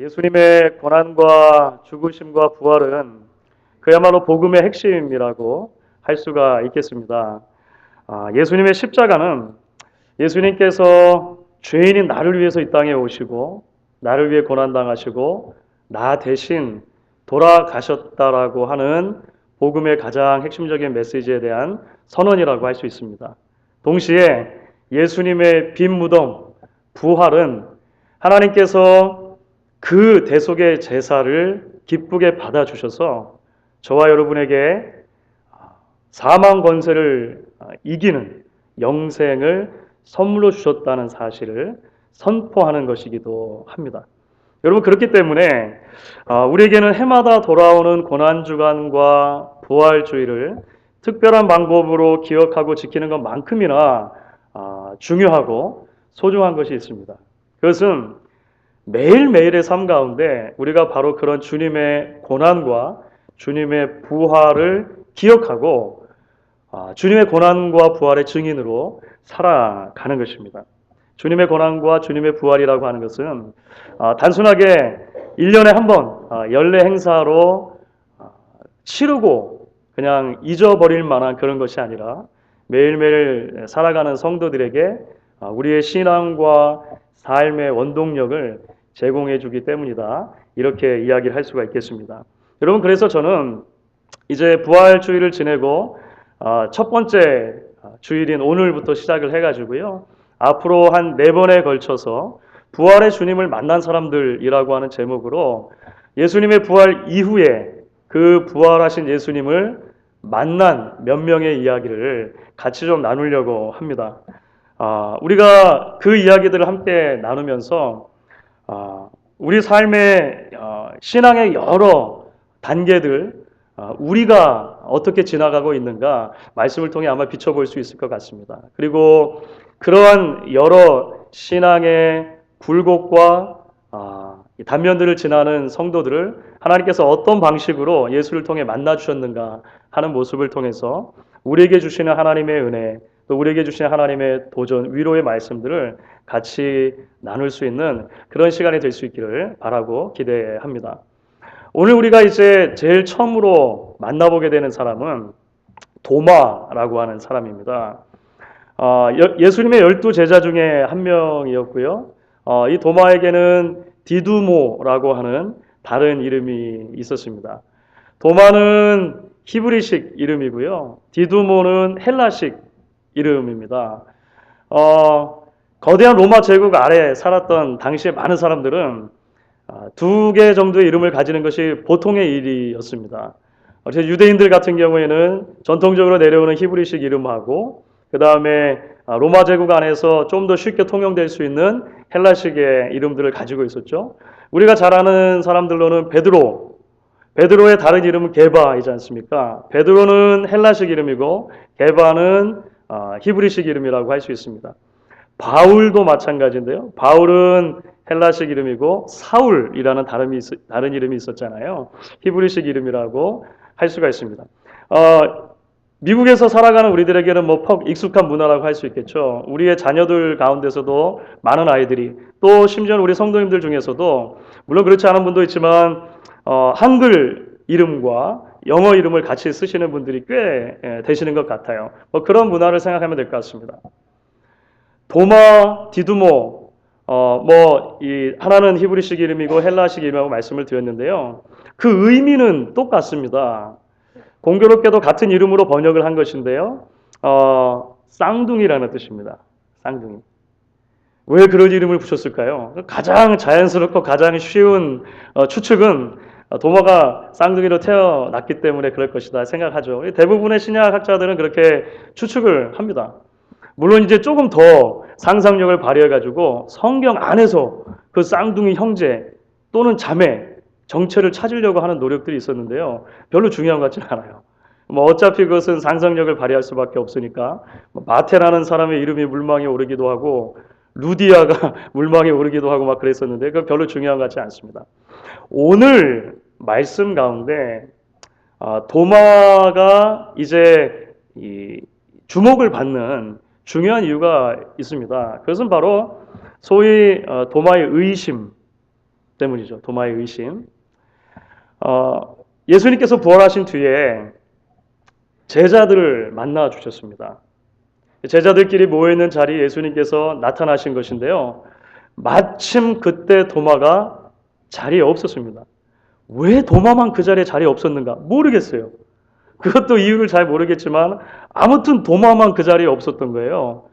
예수님의 고난과 죽으심과 부활은 그야말로 복음의 핵심이라고 할 수가 있겠습니다. 예수님의 십자가는 예수님께서 죄인인 나를 위해서 이 땅에 오시고 나를 위해 고난당하시고 나 대신 돌아가셨다라고 하는 복음의 가장 핵심적인 메시지에 대한 선언이라고 할 수 있습니다. 동시에 예수님의 빈 무덤, 부활은 하나님께서 그 대속의 제사를 기쁘게 받아주셔서 저와 여러분에게 사망 권세를 이기는 영생을 선물로 주셨다는 사실을 선포하는 것이기도 합니다. 여러분, 그렇기 때문에 우리에게는 해마다 돌아오는 고난주간과 부활주의를 특별한 방법으로 기억하고 지키는 것만큼이나 중요하고 소중한 것이 있습니다. 그것은 매일매일의 삶 가운데 우리가 바로 그런 주님의 고난과 주님의 부활을 기억하고 주님의 고난과 부활의 증인으로 살아가는 것입니다. 주님의 고난과 주님의 부활이라고 하는 것은 단순하게 1년에 한 번 연례 행사로 치르고 그냥 잊어버릴 만한 그런 것이 아니라 매일매일 살아가는 성도들에게 우리의 신앙과 삶의 원동력을 제공해 주기 때문이다. 이렇게 이야기를 할 수가 있겠습니다. 여러분, 그래서 저는 이제 부활주의를 지내고 첫 번째 주일인 오늘부터 시작을 해가지고요. 앞으로 한 4번에 걸쳐서 부활의 주님을 만난 사람들이라고 하는 제목으로 예수님의 부활 이후에 그 부활하신 예수님을 만난 몇 명의 이야기를 같이 좀 나누려고 합니다. 우리가 그 이야기들을 함께 나누면서 우리 삶의 신앙의 여러 단계들 우리가 어떻게 지나가고 있는가 말씀을 통해 아마 비춰볼 수 있을 것 같습니다. 그리고 그러한 여러 신앙의 굴곡과 단면들을 지나는 성도들을 하나님께서 어떤 방식으로 예수를 통해 만나 주셨는가 하는 모습을 통해서 우리에게 주시는 하나님의 은혜, 또 우리에게 주시는 하나님의 도전, 위로의 말씀들을 같이 나눌 수 있는 그런 시간이 될 수 있기를 바라고 기대합니다. 오늘 우리가 이제 제일 처음으로 만나보게 되는 사람은 도마라고 하는 사람입니다. 예수님의 12제자 중에 한 명이었고요. 이 도마에게는 디두모라고 하는 다른 이름이 있었습니다. 도마는 히브리식 이름이고요. 디두모는 헬라식 이름입니다. 거대한 로마 제국 아래 살았던 당시의 많은 사람들은 2개 정도의 이름을 가지는 것이 보통의 일이었습니다. 유대인들 같은 경우에는 전통적으로 내려오는 히브리식 이름하고 그 다음에 로마 제국 안에서 좀 더 쉽게 통용될 수 있는 헬라식의 이름들을 가지고 있었죠. 우리가 잘 아는 사람들로는 베드로의 다른 이름은 게바이지 않습니까? 베드로는 헬라식 이름이고 게바는 히브리식 이름이라고 할 수 있습니다. 바울도 마찬가지인데요. 바울은 헬라식 이름이고 사울이라는 다른 이름이 있었잖아요. 히브리식 이름이라고 할 수가 있습니다. 미국에서 살아가는 우리들에게는 퍽 익숙한 문화라고 할 수 있겠죠. 우리의 자녀들 가운데서도 많은 아이들이 또 심지어 우리 성도님들 중에서도 물론 그렇지 않은 분도 있지만 한글 이름과 영어 이름을 같이 쓰시는 분들이 꽤 되시는 것 같아요. 그런 문화를 생각하면 될 것 같습니다. 도마, 디두모, 하나는 히브리식 이름이고 헬라식 이름이라고 말씀을 드렸는데요. 그 의미는 똑같습니다. 공교롭게도 같은 이름으로 번역을 한 것인데요. 쌍둥이라는 뜻입니다. 쌍둥이. 왜 그런 이름을 붙였을까요? 가장 자연스럽고 가장 쉬운 추측은 도마가 쌍둥이로 태어났기 때문에 그럴 것이다 생각하죠. 대부분의 신약학자들은 그렇게 추측을 합니다. 물론 이제 조금 더 상상력을 발휘해가지고 성경 안에서 그 쌍둥이 형제 또는 자매 정체를 찾으려고 하는 노력들이 있었는데요. 별로 중요한 것 같지는 않아요. 어차피 그것은 상상력을 발휘할 수밖에 없으니까 마테라는 사람의 이름이 물망에 오르기도 하고 루디아가 물망에 오르기도 하고 막 그랬었는데 그건 별로 중요한 것 같지 않습니다. 오늘 말씀 가운데 도마가 이제 주목을 받는 중요한 이유가 있습니다. 그것은 바로 소위 도마의 의심, 때문이죠. 도마의 의심. 예수님께서 부활하신 뒤에 제자들을 만나 주셨습니다. 제자들끼리 모여있는 자리에 예수님께서 나타나신 것인데요. 마침 그때 도마가 자리에 없었습니다. 왜 도마만 그 자리에 없었는가? 모르겠어요. 그것도 이유를 잘 모르겠지만 아무튼 도마만 그 자리에 없었던 거예요.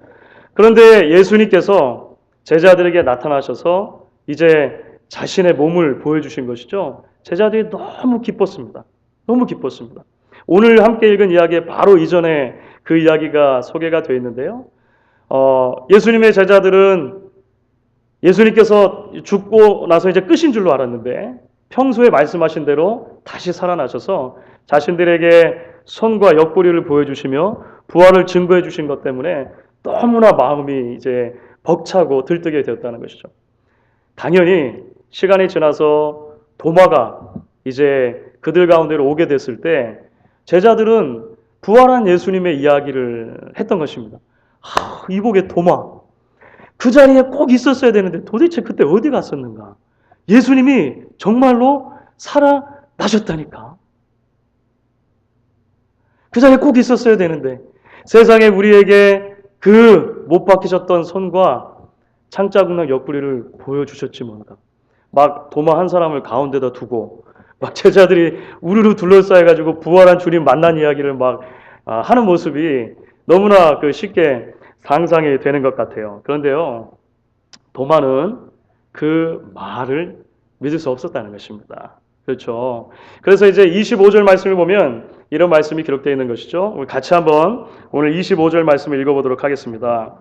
그런데 예수님께서 제자들에게 나타나셔서 이제 자신의 몸을 보여주신 것이죠. 제자들이 너무 기뻤습니다. 너무 기뻤습니다. 오늘 함께 읽은 이야기에 바로 이전에 그 이야기가 소개가 되어 있는데요. 예수님의 제자들은 예수님께서 죽고 나서 이제 끝인 줄로 알았는데 평소에 말씀하신 대로 다시 살아나셔서 자신들에게 손과 옆구리를 보여주시며 부활을 증거해 주신 것 때문에 너무나 마음이 이제 벅차고 들뜨게 되었다는 것이죠. 당연히 시간이 지나서 도마가 이제 그들 가운데로 오게 됐을 때 제자들은 부활한 예수님의 이야기를 했던 것입니다. 이복의 도마, 그 자리에 꼭 있었어야 되는데 도대체 그때 어디 갔었는가? 예수님이 정말로 살아나셨다니까. 그 자리에 꼭 있었어야 되는데 세상에 우리에게 그 못 박히셨던 손과 창자국난 옆구리를 보여주셨지 뭔가. 막 도마 한 사람을 가운데다 두고 막 제자들이 우르르 둘러싸여가지고 부활한 주님 만난 이야기를 막 하는 모습이 너무나 쉽게 상상이 되는 것 같아요. 그런데요, 도마는 그 말을 믿을 수 없었다는 것입니다. 그렇죠. 그래서 이제 25절 말씀을 보면 이런 말씀이 기록되어 있는 것이죠. 우리 같이 한번 오늘 25절 말씀을 읽어보도록 하겠습니다.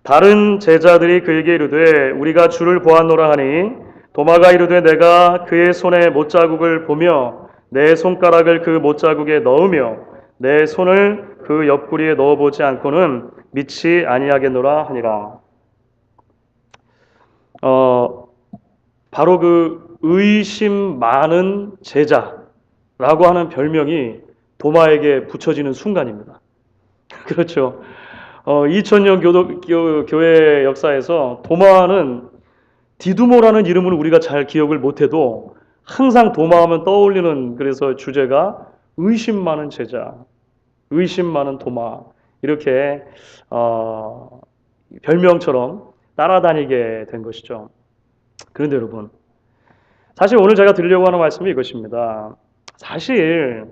다른 제자들이 그에게 이르되 우리가 주를 보았노라 하니 도마가 이르되 내가 그의 손에 못자국을 보며 내 손가락을 그 못자국에 넣으며 내 손을 그 옆구리에 넣어보지 않고는 믿지 아니하겠노라 하니라. 바로 그 의심 많은 제자라고 하는 별명이 도마에게 붙여지는 순간입니다. 그렇죠. 2000년 교회 역사에서 도마는 디두모라는 이름을 우리가 잘 기억을 못해도 항상 도마하면 떠올리는 그래서 주제가 의심 많은 제자, 의심 많은 도마 이렇게 별명처럼 따라다니게 된 것이죠. 그런데 여러분, 사실 오늘 제가 드리려고 하는 말씀이 이것입니다. 사실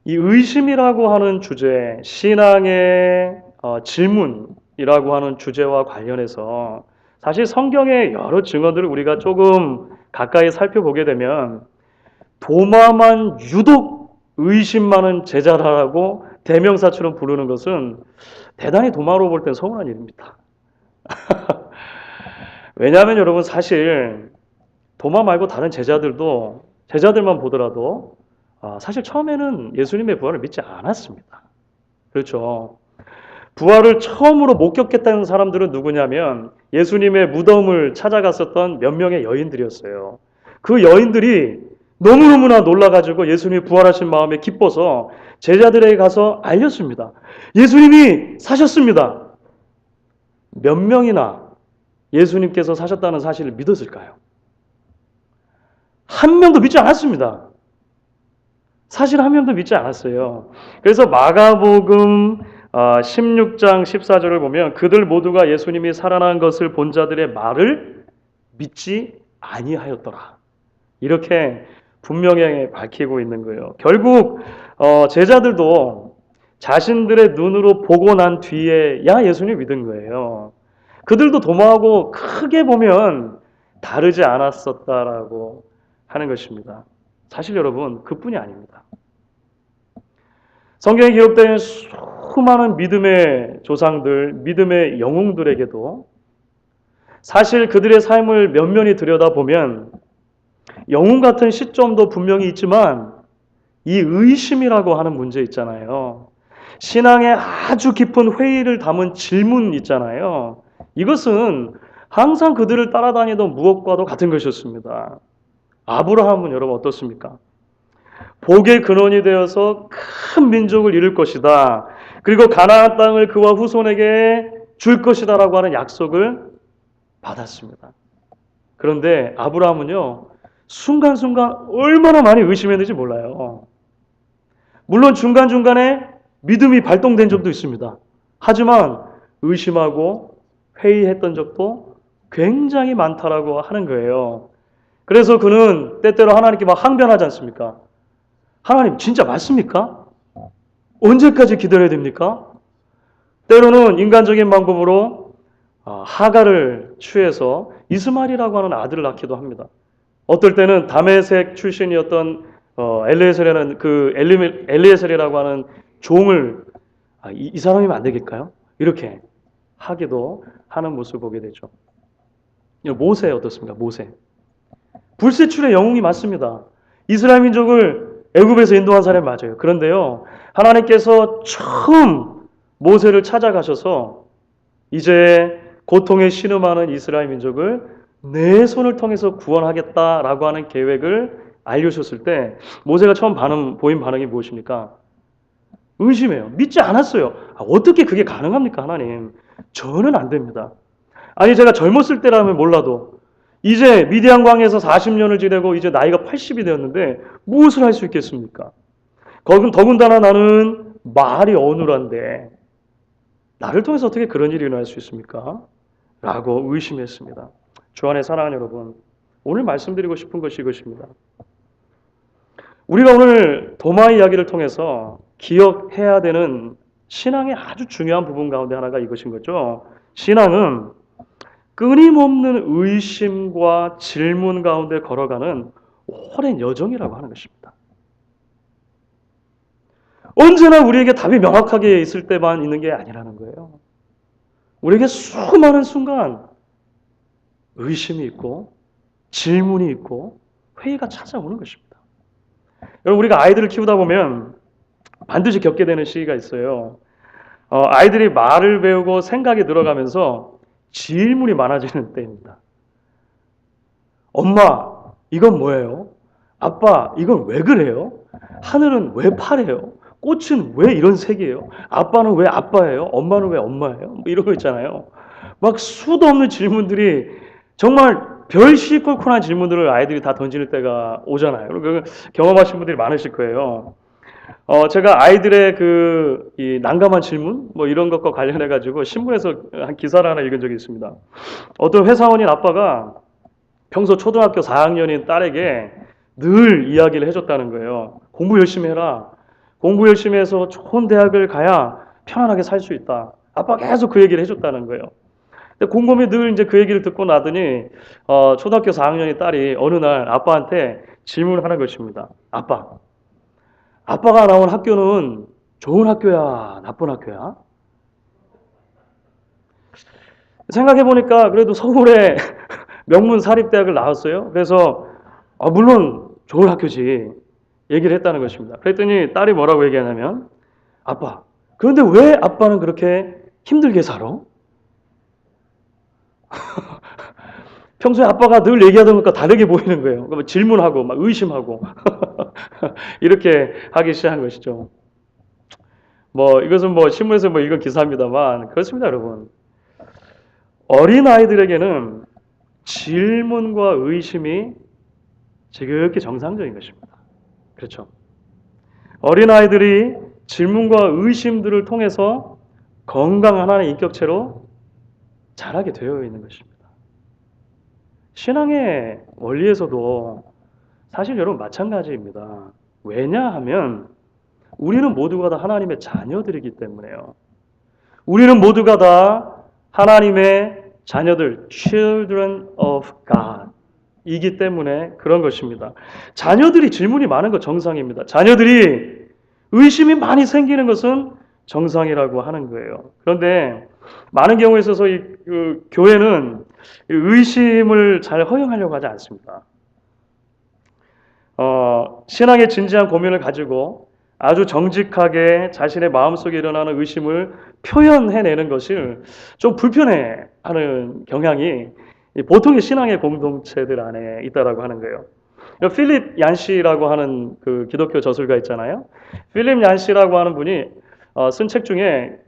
이 의심이라고 하는 주제, 신앙의 질문이라고 하는 주제와 관련해서 사실 성경의 여러 증언들을 우리가 조금 가까이 살펴보게 되면 도마만 유독 의심 많은 제자라고 대명사처럼 부르는 것은 대단히 도마로 볼 땐 서운한 일입니다. 왜냐하면 여러분 사실 도마 말고 다른 제자들만 보더라도 사실 처음에는 예수님의 부활을 믿지 않았습니다. 그렇죠. 부활을 처음으로 목격했다는 사람들은 누구냐면 예수님의 무덤을 찾아갔었던 몇 명의 여인들이었어요. 그 여인들이 너무너무나 놀라가지고 예수님이 부활하신 마음에 기뻐서 제자들에게 가서 알렸습니다. 예수님이 사셨습니다. 몇 명이나 예수님께서 사셨다는 사실을 믿었을까요? 한 명도 믿지 않았습니다. 사실 한 명도 믿지 않았어요. 그래서 마가복음 16장 14절을 보면 그들 모두가 예수님이 살아난 것을 본 자들의 말을 믿지 아니하였더라. 이렇게 분명히 밝히고 있는 거예요. 결국 제자들도 자신들의 눈으로 보고 난 뒤에야 예수님 믿은 거예요. 그들도 도마하고 크게 보면 다르지 않았었다라고 하는 것입니다. 사실 여러분 그뿐이 아닙니다. 성경에 기록된 수많은 믿음의 조상들, 믿음의 영웅들에게도 사실 그들의 삶을 면면히 들여다보면 영웅 같은 시점도 분명히 있지만 이 의심이라고 하는 문제 있잖아요. 신앙의 아주 깊은 회의를 담은 질문 있잖아요. 이것은 항상 그들을 따라다니던 무엇과도 같은 것이었습니다. 아브라함은 여러분 어떻습니까? 복의 근원이 되어서 큰 민족을 이룰 것이다. 그리고 가나안 땅을 그와 후손에게 줄 것이다라고 하는 약속을 받았습니다. 그런데 아브라함은요, 순간순간 얼마나 많이 의심했는지 몰라요. 물론 중간중간에 믿음이 발동된 적도 있습니다. 하지만 의심하고 회의했던 적도 굉장히 많다라고 하는 거예요. 그래서 그는 때때로 하나님께 막 항변하지 않습니까? 하나님 진짜 맞습니까? 언제까지 기다려야 됩니까? 때로는 인간적인 방법으로 하가를 취해서 이스마엘이라고 하는 아들을 낳기도 합니다. 어떨 때는 다메섹 출신이었던 엘리에셀이라고 하는 종을 이 사람이면 안 되겠까요? 이렇게 하기도 하는 모습을 보게 되죠. 모세 어떻습니까? 모세. 불세출의 영웅이 맞습니다. 이스라엘 민족을 애굽에서 인도한 사람이 맞아요. 그런데요, 하나님께서 처음 모세를 찾아가셔서 이제 고통에 신음하는 이스라엘 민족을 내 손을 통해서 구원하겠다라고 하는 계획을 알려주셨을 때 모세가 처음 보인 반응이 무엇입니까? 의심해요. 믿지 않았어요. 어떻게 그게 가능합니까, 하나님? 저는 안 됩니다. 아니, 제가 젊었을 때라면 몰라도 이제 미디안 광에서 40년을 지내고 이제 나이가 80이 되었는데 무엇을 할 수 있겠습니까? 더군다나 나는 말이 어눌한데 나를 통해서 어떻게 그런 일이 일어날 수 있습니까? 라고 의심했습니다. 주 안에 사랑하는 여러분, 오늘 말씀드리고 싶은 것이 이것입니다. 우리가 오늘 도마 이야기를 통해서 기억해야 되는 신앙의 아주 중요한 부분 가운데 하나가 이것인 거죠. 신앙은 끊임없는 의심과 질문 가운데 걸어가는 오랜 여정이라고 하는 것입니다. 언제나 우리에게 답이 명확하게 있을 때만 있는 게 아니라는 거예요. 우리에게 수많은 순간 의심이 있고 질문이 있고 회의가 찾아오는 것입니다. 여러분, 우리가 아이들을 키우다 보면 반드시 겪게 되는 시기가 있어요. 아이들이 말을 배우고 생각이 늘어가면서 질문이 많아지는 때입니다. 엄마, 이건 뭐예요? 아빠, 이건 왜 그래요? 하늘은 왜 파래요? 꽃은 왜 이런 색이에요? 아빠는 왜 아빠예요? 엄마는 왜 엄마예요? 뭐 이런 거 있잖아요. 막 수도 없는 질문들이 정말 별 시콜콜한 질문들을 아이들이 다 던지는 때가 오잖아요. 경험하신 분들이 많으실 거예요. 제가 아이들의 이 난감한 질문 뭐 이런 것과 관련해 가지고 신문에서 한 기사를 하나 읽은 적이 있습니다. 어떤 회사원인 아빠가 평소 초등학교 4학년인 딸에게 늘 이야기를 해줬다는 거예요. 공부 열심히 해라. 공부 열심히 해서 좋은 대학을 가야 편안하게 살 수 있다. 아빠가 계속 그 얘기를 해줬다는 거예요. 근데 곰곰이 늘 이제 그 얘기를 듣고 나더니 초등학교 4학년인 딸이 어느 날 아빠한테 질문을 하는 것입니다. 아빠가 나온 학교는 좋은 학교야, 나쁜 학교야? 생각해보니까 그래도 서울에 명문 사립대학을 나왔어요. 그래서 물론 좋은 학교지 얘기를 했다는 것입니다. 그랬더니 딸이 뭐라고 얘기하냐면 아빠, 그런데 왜 아빠는 그렇게 힘들게 살아? 평소에 아빠가 늘 얘기하던 것과 다르게 보이는 거예요. 질문하고 막 의심하고 이렇게 하기 시작한 것이죠. 이것은 신문에서 읽은 기사입니다만 그렇습니다, 여러분. 어린 아이들에게는 질문과 의심이 지극히 정상적인 것입니다. 그렇죠. 어린 아이들이 질문과 의심들을 통해서 건강한 하나의 인격체로 자라게 되어 있는 것입니다. 신앙의 원리에서도 사실 여러분 마찬가지입니다. 왜냐하면 우리는 모두가 다 하나님의 자녀들이기 때문에요. 우리는 모두가 다 하나님의 자녀들, children of God 이기 때문에 그런 것입니다. 자녀들이 질문이 많은 것 정상입니다. 자녀들이 의심이 많이 생기는 것은 정상이라고 하는 거예요. 그런데 많은 경우에 있어서 교회는 의심을 잘 허용하려고 하지 않습니다. 신앙의 진지한 고민을 가지고 아주 정직하게 자신의 마음속에 일어나는 의심을 표현해내는 것을 좀 불편해하는 경향이 보통의 신앙의 공동체들 안에 있다라고 하는 거예요. 필립 얀시라고 하는 그 기독교 저술가 있잖아요. 필립 얀시라고 하는 분이 쓴 책 중에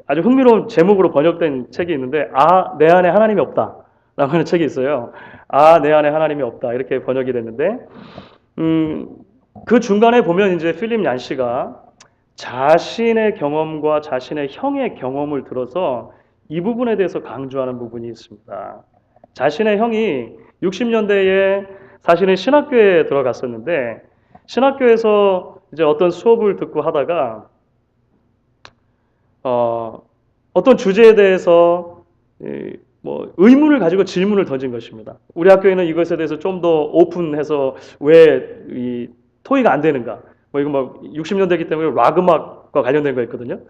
아주 흥미로운 제목으로 번역된 책이 있는데 내 안에 하나님이 없다 라고 하는 책이 있어요. 아, 내 안에 하나님이 없다. 이렇게 번역이 됐는데, 그 중간에 보면 이제 필립 얀시가 자신의 경험과 자신의 형의 경험을 들어서 이 부분에 대해서 강조하는 부분이 있습니다. 자신의 형이 60년대에 사실은 신학교에 들어갔었는데, 신학교에서 이제 어떤 수업을 듣고 하다가 어떤 주제에 대해서 뭐 의문을 가지고 질문을 던진 것입니다. 우리 학교에는 이것에 대해서 좀 더 오픈해서 왜 이 토의가 안 되는가? 뭐 이거 뭐 60년대이기 때문에 락 음악과 관련된 거 있거든요.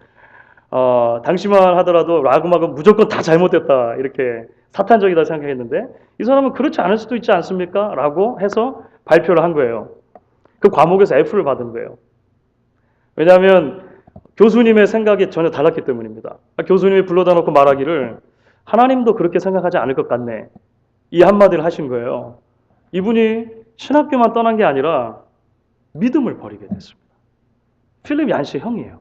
당시만 하더라도 락 음악은 무조건 다 잘못됐다 이렇게 사탄적이다 생각했는데 이 사람은 그렇지 않을 수도 있지 않습니까? 라고 해서 발표를 한 거예요. 그 과목에서 F를 받은 거예요. 왜냐하면 교수님의 생각이 전혀 달랐기 때문입니다. 교수님이 불러다 놓고 말하기를 하나님도 그렇게 생각하지 않을 것 같네. 이 한마디를 하신 거예요. 이분이 신학교만 떠난 게 아니라 믿음을 버리게 됐습니다. 필립 얀시 형이에요.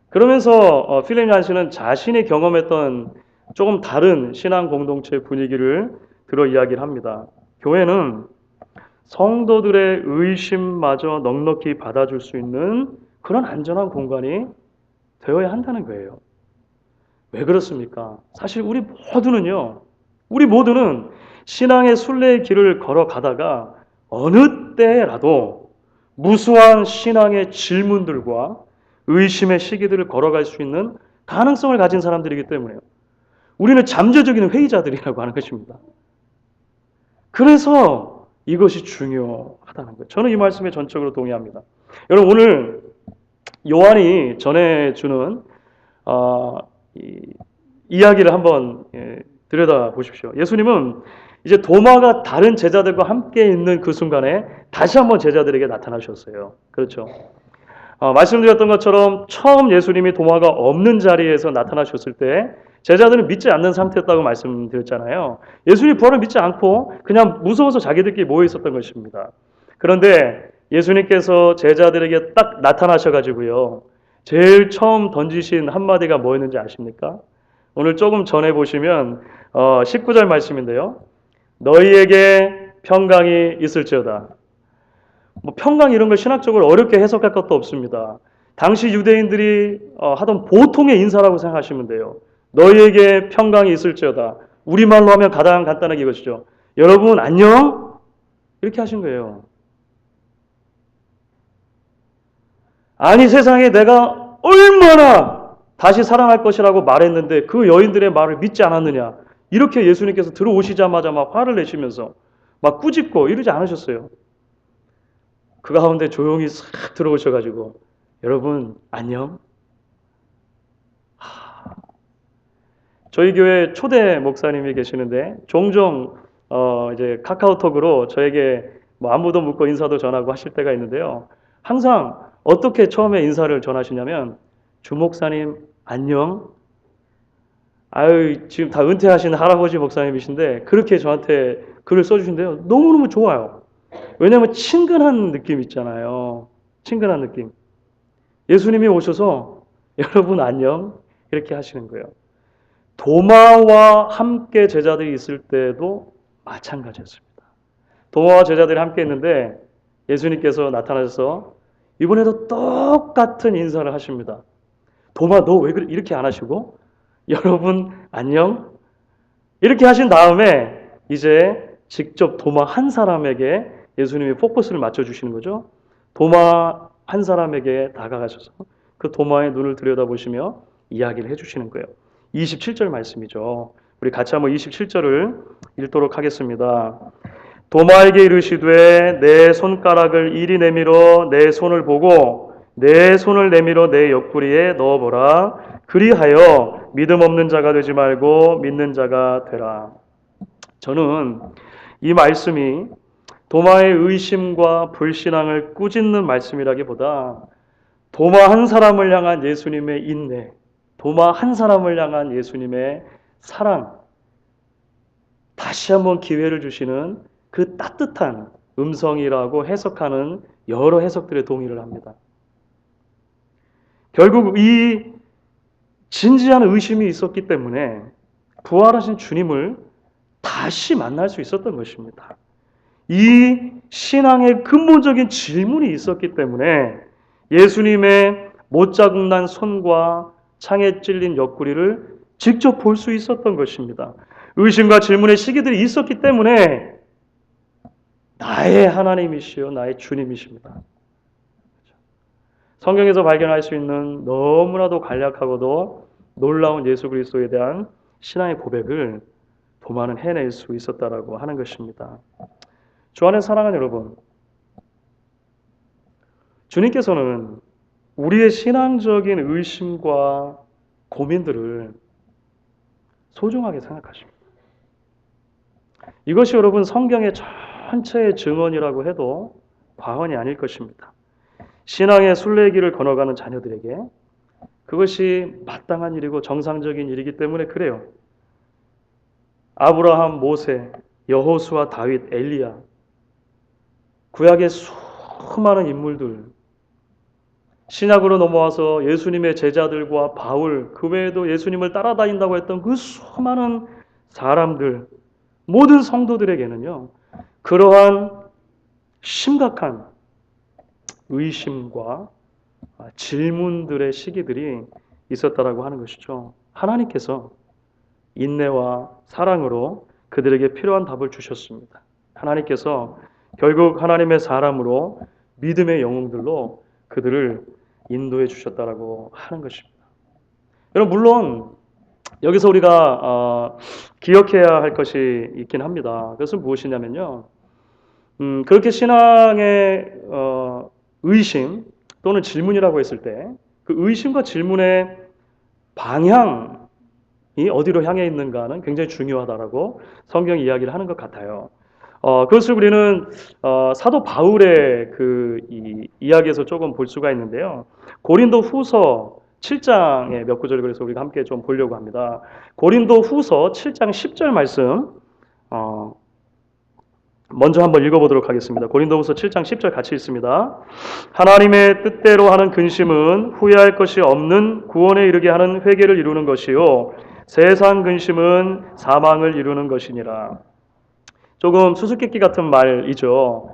그러면서 필립 얀시는 자신이 경험했던 조금 다른 신앙 공동체 분위기를 들어 이야기를 합니다. 교회는 성도들의 의심마저 넉넉히 받아줄 수 있는 그런 안전한 공간이 되어야 한다는 거예요. 왜 그렇습니까? 사실 우리 모두는 신앙의 순례의 길을 걸어가다가 어느 때라도 무수한 신앙의 질문들과 의심의 시기들을 걸어갈 수 있는 가능성을 가진 사람들이기 때문에요. 우리는 잠재적인 회의자들이라고 하는 것입니다. 그래서 이것이 중요하다는 거예요. 저는 이 말씀에 전적으로 동의합니다. 여러분 오늘 요한이 전해주는 이야기를 한번 들여다 보십시오. 예수님은 이제 도마가 다른 제자들과 함께 있는 그 순간에 다시 한번 제자들에게 나타나셨어요. 그렇죠. 말씀드렸던 것처럼 처음 예수님이 도마가 없는 자리에서 나타나셨을 때 제자들은 믿지 않는 상태였다고 말씀드렸잖아요. 예수님 부활을 믿지 않고 그냥 무서워서 자기들끼리 모여 있었던 것입니다. 그런데 예수님께서 제자들에게 딱 나타나셔가지고요. 제일 처음 던지신 한마디가 뭐였는지 아십니까? 오늘 조금 전에 보시면 19절 말씀인데요. 너희에게 평강이 있을지어다. 뭐 평강 이런 걸 신학적으로 어렵게 해석할 것도 없습니다. 당시 유대인들이 하던 보통의 인사라고 생각하시면 돼요. 너희에게 평강이 있을지어다. 우리말로 하면 가장 간단하게 이것이죠. 여러분 안녕? 이렇게 하신 거예요. 아니 세상에 내가 얼마나 다시 살아날 것이라고 말했는데 그 여인들의 말을 믿지 않았느냐. 이렇게 예수님께서 들어오시자마자 막 화를 내시면서 막 꾸짖고 이러지 않으셨어요. 그 가운데 조용히 싹 들어오셔가지고 여러분 안녕? 저희 교회 초대 목사님이 계시는데 종종 이제 카카오톡으로 저에게 뭐 안부도 묻고 인사도 전하고 하실 때가 있는데요. 항상 어떻게 처음에 인사를 전하시냐면 주 목사님 안녕. 아유 지금 다 은퇴하신 할아버지 목사님이신데 그렇게 저한테 글을 써주신대요. 너무너무 좋아요. 왜냐하면 친근한 느낌 있잖아요. 친근한 느낌. 예수님이 오셔서 여러분 안녕 이렇게 하시는 거예요. 도마와 함께 제자들이 있을 때도 마찬가지였습니다. 도마와 제자들이 함께 있는데 예수님께서 나타나셔서 이번에도 똑같은 인사를 하십니다. 도마 너 왜 그래? 이렇게 안 하시고 여러분 안녕 이렇게 하신 다음에 이제 직접 도마 한 사람에게 예수님이 포커스를 맞춰주시는 거죠. 도마 한 사람에게 다가가셔서 그 도마의 눈을 들여다보시며 이야기를 해주시는 거예요. 27절 말씀이죠. 우리 같이 한번 27절을 읽도록 하겠습니다. 도마에게 이르시되 내 손가락을 이리 내밀어 내 손을 보고 내 손을 내밀어 내 옆구리에 넣어보라. 그리하여 믿음 없는 자가 되지 말고 믿는 자가 되라. 저는 이 말씀이 도마의 의심과 불신앙을 꾸짖는 말씀이라기보다 도마 한 사람을 향한 예수님의 인내, 도마 한 사람을 향한 예수님의 사랑, 다시 한번 기회를 주시는 그 따뜻한 음성이라고 해석하는 여러 해석들에 동의를 합니다. 결국 이 진지한 의심이 있었기 때문에 부활하신 주님을 다시 만날 수 있었던 것입니다. 이 신앙의 근본적인 질문이 있었기 때문에 예수님의 못자국난 손과 창에 찔린 옆구리를 직접 볼 수 있었던 것입니다. 의심과 질문의 시기들이 있었기 때문에 나의 하나님이시요 나의 주님이십니다. 성경에서 발견할 수 있는 너무나도 간략하고도 놀라운 예수 그리스도에 대한 신앙의 고백을 도마는 해낼 수 있었다라고 하는 것입니다. 주 안에 사랑하는 여러분, 주님께서는 우리의 신앙적인 의심과 고민들을 소중하게 생각하십니다. 이것이 여러분 성경의 전체의 증언이라고 해도 과언이 아닐 것입니다. 신앙의 순례길을 건너가는 자녀들에게 그것이 마땅한 일이고 정상적인 일이기 때문에 그래요. 아브라함, 모세, 여호수아, 다윗, 엘리야, 구약의 수많은 인물들, 신약으로 넘어와서 예수님의 제자들과 바울, 그 외에도 예수님을 따라다닌다고 했던 그 수많은 사람들, 모든 성도들에게는요, 그러한 심각한 의심과 질문들의 시기들이 있었다라고 하는 것이죠. 하나님께서 인내와 사랑으로 그들에게 필요한 답을 주셨습니다. 하나님께서 결국 하나님의 사람으로 믿음의 영웅들로 그들을 인도해 주셨다라고 하는 것입니다. 여러분 물론 여기서 우리가 기억해야 할 것이 있긴 합니다. 그것은 무엇이냐면요. 그렇게 신앙의 의심 또는 질문이라고 했을 때 그 의심과 질문의 방향이 어디로 향해 있는가는 굉장히 중요하다라고 성경이 이야기를 하는 것 같아요. 그것을 우리는 사도 바울의 그 이야기에서 조금 볼 수가 있는데요. 고린도 후서 7장의 몇 구절 그래서 우리가 함께 좀 보려고 합니다. 고린도 후서 7장 10절 말씀 먼저 한번 읽어보도록 하겠습니다. 고린도후서 7장 10절 같이 읽습니다. 하나님의 뜻대로 하는 근심은 후회할 것이 없는 구원에 이르게 하는 회개를 이루는 것이요 세상 근심은 사망을 이루는 것이니라. 조금 수수께끼 같은 말이죠.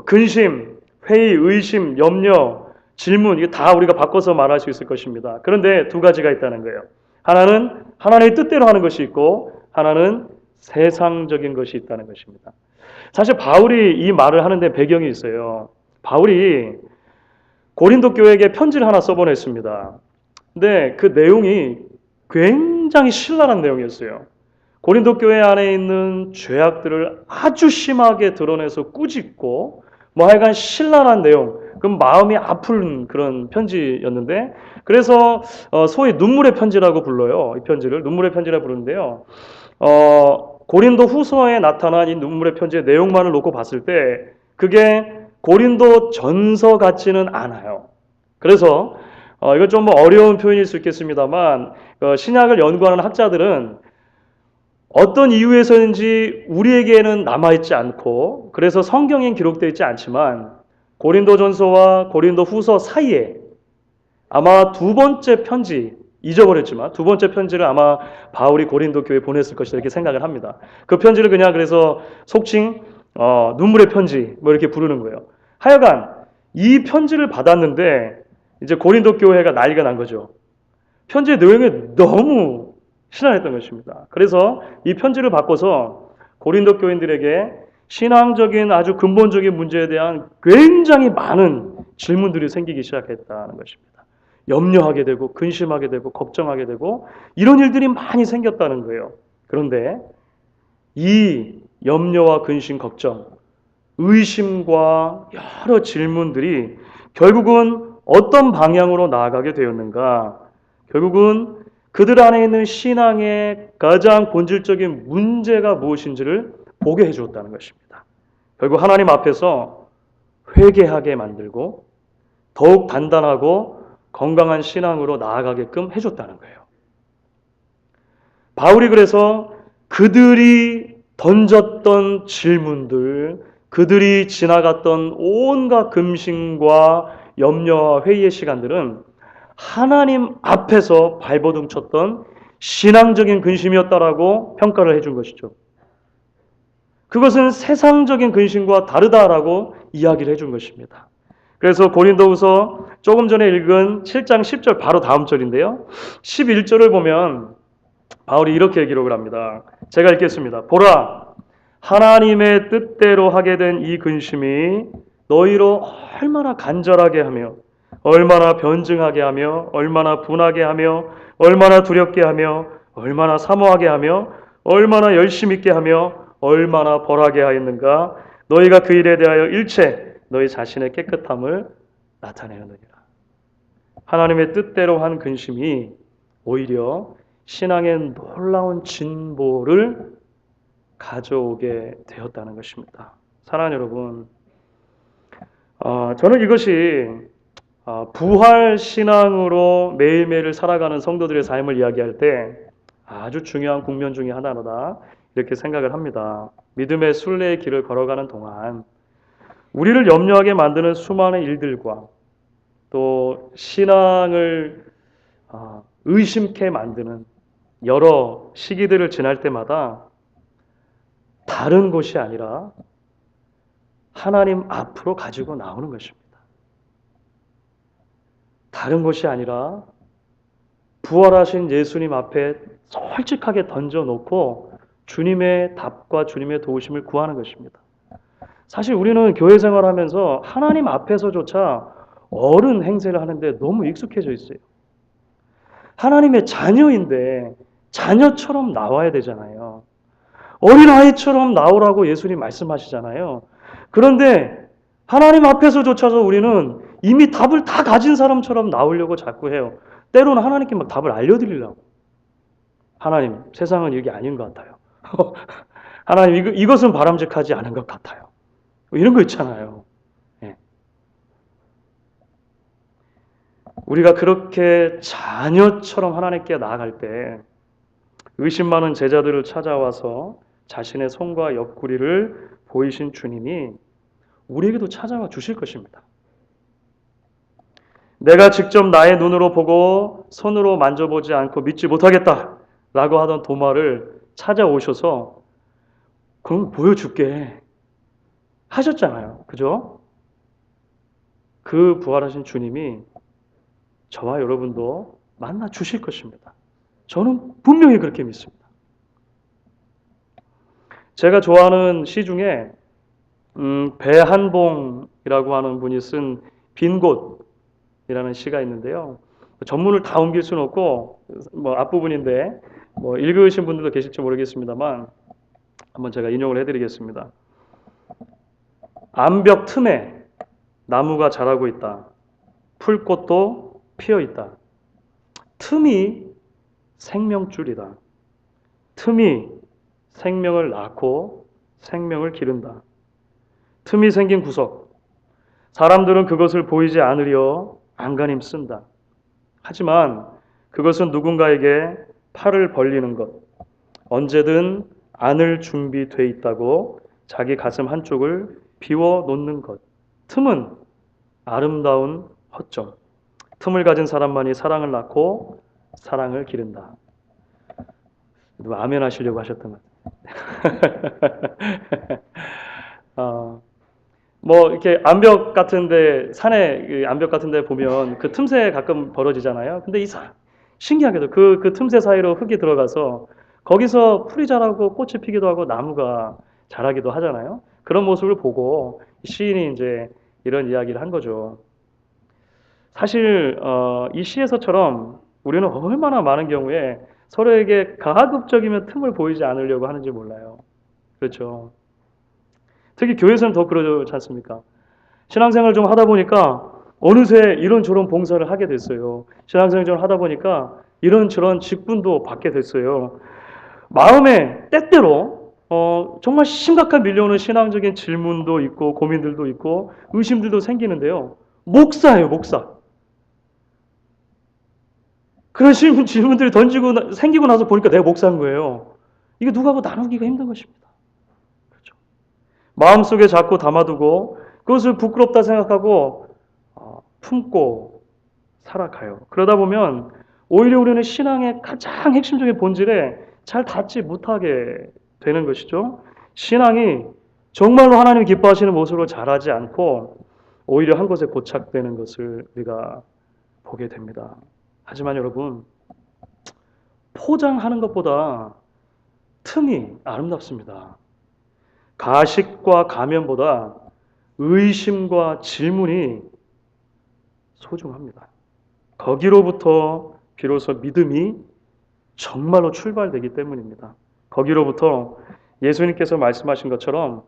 근심, 회의, 의심, 염려, 질문 이게 다 우리가 바꿔서 말할 수 있을 것입니다. 그런데 두 가지가 있다는 거예요. 하나는 하나님의 뜻대로 하는 것이 있고 하나는 세상적인 것이 있다는 것입니다. 사실 바울이 이 말을 하는데 배경이 있어요. 바울이 고린도 교회에게 편지를 하나 써보냈습니다. 근데 그 내용이 굉장히 신랄한 내용이었어요. 고린도 교회 안에 있는 죄악들을 아주 심하게 드러내서 꾸짖고 뭐 하여간 신랄한 내용, 그럼 마음이 아픈 그런 편지였는데 그래서 소위 눈물의 편지라고 불러요. 이 편지를 눈물의 편지라고 부르는데요. 고린도 후서에 나타난 이 눈물의 편지의 내용만을 놓고 봤을 때 그게 고린도 전서 같지는 않아요. 그래서 이건 좀 어려운 표현일 수 있겠습니다만 신약을 연구하는 학자들은 어떤 이유에서인지 우리에게는 남아있지 않고 그래서 성경엔 기록되어 있지 않지만 고린도전서와 고린도후서 사이에 아마 두 번째 편지 잊어버렸지만 두 번째 편지를 아마 바울이 고린도 교회에 보냈을 것이다 이렇게 생각을 합니다. 그 편지를 그냥 그래서 속칭 눈물의 편지 뭐 이렇게 부르는 거예요. 하여간 이 편지를 받았는데 이제 고린도 교회가 난리가 난 거죠. 편지의 내용이 너무 신랄했던 것입니다. 그래서 이 편지를 바꿔서 고린도 교인들에게 신앙적인 아주 근본적인 문제에 대한 굉장히 많은 질문들이 생기기 시작했다는 것입니다. 염려하게 되고 근심하게 되고 걱정하게 되고 이런 일들이 많이 생겼다는 거예요. 그런데 이 염려와 근심, 걱정, 의심과 여러 질문들이 결국은 어떤 방향으로 나아가게 되었는가? 결국은 그들 안에 있는 신앙의 가장 본질적인 문제가 무엇인지를 보게 해주었다는 것입니다. 결국 하나님 앞에서 회개하게 만들고 더욱 단단하고 건강한 신앙으로 나아가게끔 해줬다는 거예요. 바울이 그래서 그들이 던졌던 질문들, 그들이 지나갔던 온갖 금신과 염려와 회의의 시간들은 하나님 앞에서 발버둥 쳤던 신앙적인 근심이었다라고 평가를 해준 것이죠. 그것은 세상적인 근심과 다르다라고 이야기를 해준 것입니다. 그래서 고린도후서 조금 전에 읽은 7장 10절 바로 다음 절인데요. 11절을 보면 바울이 이렇게 기록을 합니다. 제가 읽겠습니다. 보라, 하나님의 뜻대로 하게 된 이 근심이 너희로 얼마나 간절하게 하며 얼마나 변증하게 하며 얼마나 분하게 하며 얼마나 두렵게 하며 얼마나 사모하게 하며 얼마나 열심 있게 하며 얼마나 벌하게 하였는가. 너희가 그 일에 대하여 일체 너희 자신의 깨끗함을 나타내느니라. 하나님의 뜻대로 한 근심이 오히려 신앙의 놀라운 진보를 가져오게 되었다는 것입니다. 사랑하는 여러분, 저는 이것이 부활 신앙으로 매일매일 살아가는 성도들의 삶을 이야기할 때 아주 중요한 국면 중에 하나로다 이렇게 생각을 합니다. 믿음의 순례의 길을 걸어가는 동안 우리를 염려하게 만드는 수많은 일들과 또 신앙을 의심케 만드는 여러 시기들을 지날 때마다 다른 곳이 아니라 하나님 앞으로 가지고 나오는 것입니다. 다른 것이 아니라 부활하신 예수님 앞에 솔직하게 던져놓고 주님의 답과 주님의 도우심을 구하는 것입니다. 사실 우리는 교회 생활하면서 하나님 앞에서조차 어른 행세를 하는데 너무 익숙해져 있어요. 하나님의 자녀인데 자녀처럼 나와야 되잖아요. 어린아이처럼 나오라고 예수님 말씀하시잖아요. 그런데 하나님 앞에서조차도 우리는 이미 답을 다 가진 사람처럼 나오려고 자꾸 해요. 때로는 하나님께 막 답을 알려드리려고. 하나님, 세상은 이게 아닌 것 같아요. 하나님, 이것은 바람직하지 않은 것 같아요. 이런 거 있잖아요. 예. 우리가 그렇게 자녀처럼 하나님께 나아갈 때 의심 많은 제자들을 찾아와서 자신의 손과 옆구리를 보이신 주님이 우리에게도 찾아와 주실 것입니다. 내가 직접 나의 눈으로 보고 손으로 만져보지 않고 믿지 못하겠다 라고 하던 도마를 찾아오셔서 그럼 보여줄게 하셨잖아요. 그죠? 그 부활하신 주님이 저와 여러분도 만나 주실 것입니다. 저는 분명히 그렇게 믿습니다. 제가 좋아하는 시 중에 배한봉이라고 하는 분이 쓴 빈 곳이라는 시가 있는데요. 전문을 다 옮길 수는 없고 앞부분인데 읽으신 분들도 계실지 모르겠습니다만 한번 제가 인용을 해드리겠습니다. 암벽 틈에 나무가 자라고 있다. 풀꽃도 피어 있다. 틈이 생명줄이다. 틈이 생명을 낳고 생명을 기른다. 틈이 생긴 구석. 사람들은 그것을 보이지 않으려 안간힘 쓴다. 하지만 그것은 누군가에게 팔을 벌리는 것, 언제든 안을 준비돼 있다고 자기 가슴 한쪽을 비워 놓는 것. 틈은 아름다운 허점. 틈을 가진 사람만이 사랑을 낳고 사랑을 기른다. 누가 아멘 하시려고 하셨던 것 같아요. 이렇게 암벽 같은데, 산에 암벽 같은데 보면 그 틈새 가끔 벌어지잖아요. 근데 신기하게도 그 틈새 사이로 흙이 들어가서 거기서 풀이 자라고 꽃이 피기도 하고 나무가 자라기도 하잖아요. 그런 모습을 보고 시인이 이제 이런 이야기를 한 거죠. 사실 이 시에서처럼 우리는 얼마나 많은 경우에 서로에게 가급적이면 틈을 보이지 않으려고 하는지 몰라요. 그렇죠. 특히 교회에서는 더 그러지 않습니까? 신앙생활 좀 하다 보니까 어느새 이런저런 봉사를 하게 됐어요. 신앙생활 좀 하다 보니까 이런저런 직분도 받게 됐어요. 마음에 때때로 정말 심각한 밀려오는 신앙적인 질문도 있고 고민들도 있고 의심들도 생기는데요. 목사예요, 목사. 그런 질문들이 생기고 나서 보니까 내가 목사인 거예요. 이게 누구하고 나누기가 힘든 것입니다. 그렇죠. 마음속에 자꾸 담아두고 그것을 부끄럽다 생각하고 품고 살아가요. 그러다 보면 오히려 우리는 신앙의 가장 핵심적인 본질에 잘 닿지 못하게 되는 것이죠. 신앙이 정말로 하나님 기뻐하시는 모습으로 자라지 않고 오히려 한 곳에 고착되는 것을 우리가 보게 됩니다. 하지만 여러분, 포장하는 것보다 틈이 아름답습니다. 가식과 가면보다 의심과 질문이 소중합니다. 거기로부터 비로소 믿음이 정말로 출발되기 때문입니다. 거기로부터 예수님께서 말씀하신 것처럼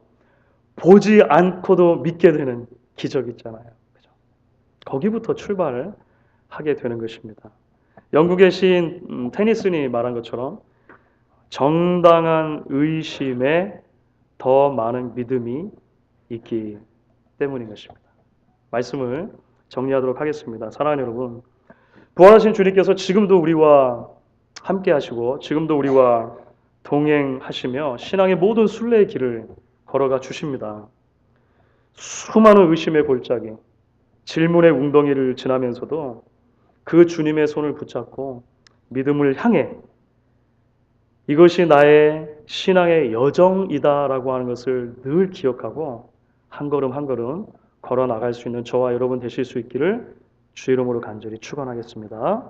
보지 않고도 믿게 되는 기적이 있잖아요. 그죠? 거기부터 출발을 하게 되는 것입니다. 영국의 시인 테니슨이 말한 것처럼 정당한 의심에 더 많은 믿음이 있기 때문인 것입니다. 말씀을 정리하도록 하겠습니다. 사랑하는 여러분, 부활하신 주님께서 지금도 우리와 함께 하시고 지금도 우리와 동행하시며 신앙의 모든 순례의 길을 걸어가 주십니다. 수많은 의심의 골짜기, 질문의 웅덩이를 지나면서도 그 주님의 손을 붙잡고 믿음을 향해 이것이 나의 신앙의 여정이다라고 하는 것을 늘 기억하고 한 걸음 한 걸음 걸어 나갈 수 있는 저와 여러분 되실 수 있기를 주 이름으로 간절히 축원하겠습니다.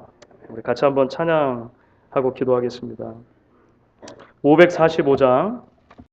우리 같이 한번 찬양하고 기도하겠습니다. 545장